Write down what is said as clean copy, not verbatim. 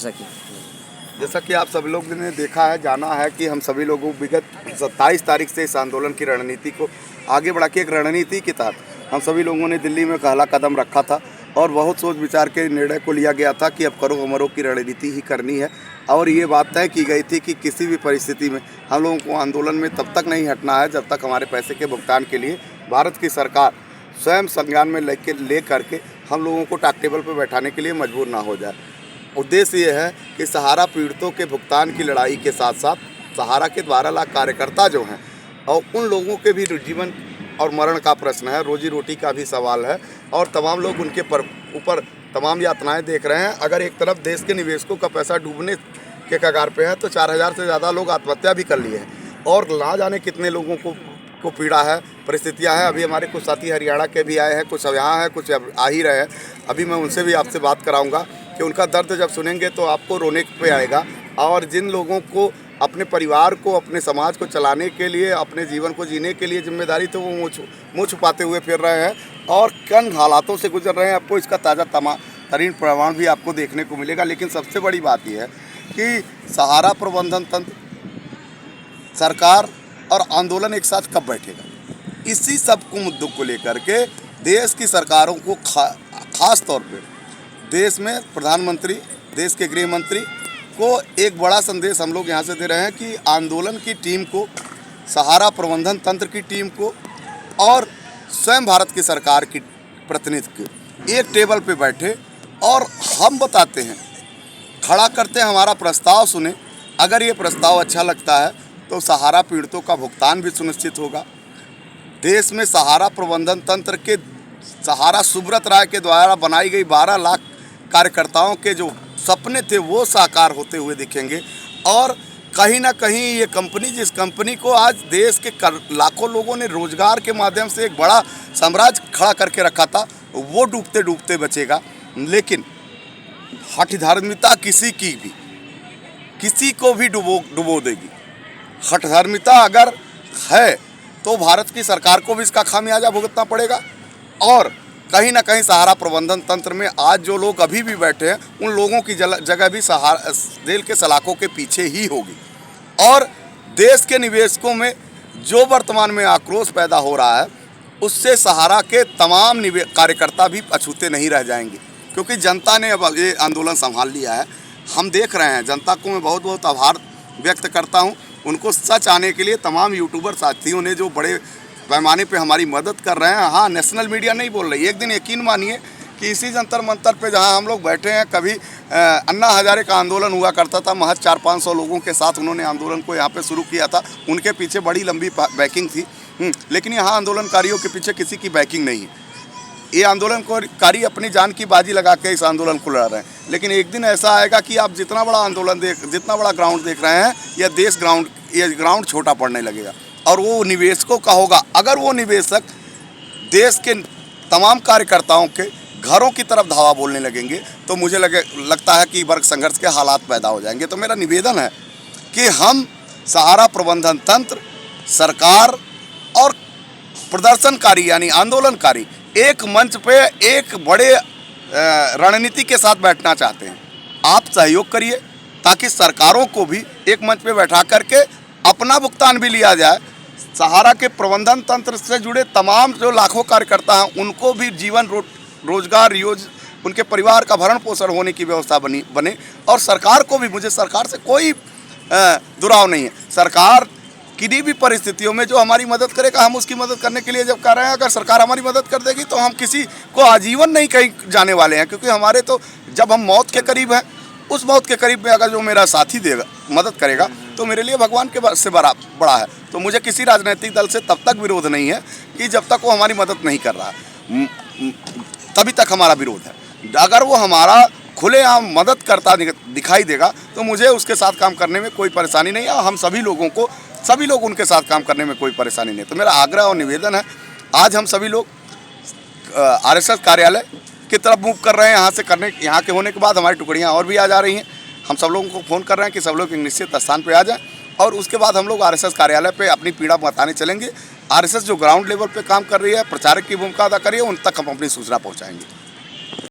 जैसा कि जैसा कि आप सभी लोग ने देखा है, जाना है कि हम सभी लोगों विगत 27 तारीख से इस आंदोलन की रणनीति को आगे बढ़ा के एक रणनीति के तहत हम सभी लोगों ने दिल्ली में पहला कदम रखा था और बहुत सोच विचार के निर्णय को लिया गया था कि अब करो अमरों की रणनीति ही करनी है। और ये बात तय की गई थी कि किसी भी परिस्थिति में हम लोगों को आंदोलन में तब तक नहीं हटना है जब तक हमारे पैसे के भुगतान के लिए भारत की सरकार स्वयं संज्ञान में ले करके हम लोगों को टाक टेबल पर बैठाने के लिए मजबूर ना हो जाए। उद्देश्य ये है कि सहारा पीड़ितों के भुगतान की लड़ाई के साथ साथ सहारा के 12 लाख कार्यकर्ता जो हैं और उन लोगों के भी जीवन और मरण का प्रश्न है, रोजी रोटी का भी सवाल है और तमाम लोग उनके ऊपर तमाम यातनाएं देख रहे हैं। अगर एक तरफ देश के निवेशकों का पैसा डूबने के कगार पे है तो 4000 से ज़्यादा लोग आत्महत्या भी कर लिए हैं और ना जाने कितने लोगों को पीड़ा है, परिस्थितियां हैं। अभी हमारे कुछ साथी हरियाणा के भी आए हैं, कुछ यहाँ हैं, कुछ आ ही रहे हैं। अभी मैं उनसे भी आपसे बात कराऊंगा कि उनका दर्द जब सुनेंगे तो आपको रोने पे आएगा। और जिन लोगों को अपने परिवार को, अपने समाज को चलाने के लिए, अपने जीवन को जीने के लिए जिम्मेदारी तो वो मुँह छुपाते हुए फिर रहे हैं और किन हालातों से गुजर रहे हैं, आपको इसका ताज़ा तरीन प्रमाण भी आपको देखने को मिलेगा। लेकिन सबसे बड़ी बात यह है कि सहारा प्रबंधन तंत्र, सरकार और आंदोलन एक साथ कब बैठेगा, इसी सब को मुद्दों को लेकर के देश की सरकारों को खास तौर पे देश में प्रधानमंत्री, देश के गृह मंत्री को एक बड़ा संदेश हम लोग यहाँ से दे रहे हैं कि आंदोलन की टीम को, सहारा प्रबंधन तंत्र की टीम को और स्वयं भारत की सरकार की प्रतिनिधि को एक टेबल पे बैठे और हम बताते हैं, खड़ा करते हैं, हमारा प्रस्ताव सुने। अगर ये प्रस्ताव अच्छा लगता है तो सहारा पीड़ितों का भुगतान भी सुनिश्चित होगा। देश में सहारा प्रबंधन तंत्र के, सहारा सुब्रत राय के द्वारा बनाई गई 12 लाख कार्यकर्ताओं के जो सपने थे वो साकार होते हुए दिखेंगे। और कहीं ना कहीं ये कंपनी, जिस कंपनी को आज देश के लाखों लोगों ने रोजगार के माध्यम से एक बड़ा साम्राज्य खड़ा करके रखा था, वो डूबते डूबते बचेगा। लेकिन हठधर्मिता किसी को भी डुबो देगी। हठधर्मिता अगर है तो भारत की सरकार को भी इसका खामियाजा भुगतना पड़ेगा। और कहीं ना कहीं सहारा प्रबंधन तंत्र में आज जो लोग अभी भी बैठे हैं उन लोगों की जगह भी सहारा जेल के सलाखों के पीछे ही होगी। और देश के निवेशकों में जो वर्तमान में आक्रोश पैदा हो रहा है उससे सहारा के तमाम कार्यकर्ता भी अछूते नहीं रह जाएंगे, क्योंकि जनता ने अब ये आंदोलन संभाल लिया है। हम देख रहे हैं, जनता को मैं बहुत बहुत आभार व्यक्त करता हूँ। उनको सच आने के लिए तमाम यूट्यूबर साथियों ने जो बड़े पैमाने पे हमारी मदद कर रहे हैं। हाँ, नेशनल मीडिया नहीं बोल रही। एक दिन यकीन मानिए कि इसी जंतर मंतर पे जहाँ हम लोग बैठे हैं, कभी अन्ना हजारे का आंदोलन हुआ करता था, महज 400-500 लोगों के साथ उन्होंने आंदोलन को यहाँ पे शुरू किया था। उनके पीछे बड़ी लंबी बैकिंग थी, लेकिन यहाँ आंदोलनकारियों के पीछे किसी की बैकिंग नहीं है। ये आंदोलनकारी अपनी जान की बाजी लगा के इस आंदोलन को लड़ रहे हैं। लेकिन एक दिन ऐसा आएगा कि आप जितना बड़ा आंदोलन जितना बड़ा ग्राउंड देख रहे हैं, ये ग्राउंड छोटा पड़ने लगेगा और वो निवेशकों का होगा। अगर वो निवेशक देश के तमाम कार्यकर्ताओं के घरों की तरफ धावा बोलने लगेंगे तो मुझे लगता है कि वर्ग संघर्ष के हालात पैदा हो जाएंगे। तो मेरा निवेदन है कि हम सहारा प्रबंधन तंत्र, सरकार और प्रदर्शनकारी यानी आंदोलनकारी एक मंच पे एक बड़े रणनीति के साथ बैठना चाहते हैं। आप सहयोग करिए ताकि सरकारों को भी एक मंच पे बैठा करके अपना भुगतान भी लिया जाए। सहारा के प्रबंधन तंत्र से जुड़े तमाम जो लाखों कार्यकर्ता हैं उनको भी जीवन रोजगार उनके परिवार का भरण पोषण होने की व्यवस्था बने। और सरकार को भी, मुझे सरकार से कोई दुराव नहीं है। सरकार किसी भी परिस्थितियों में जो हमारी मदद करेगा हम उसकी मदद करने के लिए जब कर रहे हैं। अगर सरकार हमारी मदद कर देगी तो हम किसी को आजीवन नहीं कहीं जाने वाले हैं, क्योंकि हमारे तो जब हम मौत के करीब हैं, उस मौत के करीब में अगर जो मेरा साथी देगा, मदद करेगा, तो मेरे लिए भगवान के से बड़ा है। तो मुझे किसी राजनीतिक दल से तब तक विरोध नहीं है कि जब तक वो हमारी मदद नहीं कर रहा है, तभी तक हमारा विरोध है। अगर वो हमारा खुलेआम मदद करता दिखाई देगा तो मुझे उसके साथ काम करने में कोई परेशानी नहीं है। हम सभी लोग उनके साथ काम करने में कोई परेशानी नहीं। तो मेरा आग्रह और निवेदन है, आज हम सभी लोग आरएसएस कार्यालय की तरफ मूव कर रहे हैं। यहाँ के होने के बाद हमारी टुकड़ियाँ और भी आ जा रही हैं। हम सब लोगों को फ़ोन कर रहे हैं कि सब लोग एक निश्चित स्थान पे आ जाएं और उसके बाद हम लोग आरएसएस कार्यालय पे अपनी पीड़ा बताने चलेंगे। आरएसएस जो ग्राउंड लेवल पे काम कर रही है, प्रचारक की भूमिका अदा कर रही है, उन तक हम अपनी सूचना पहुँचाएंगे।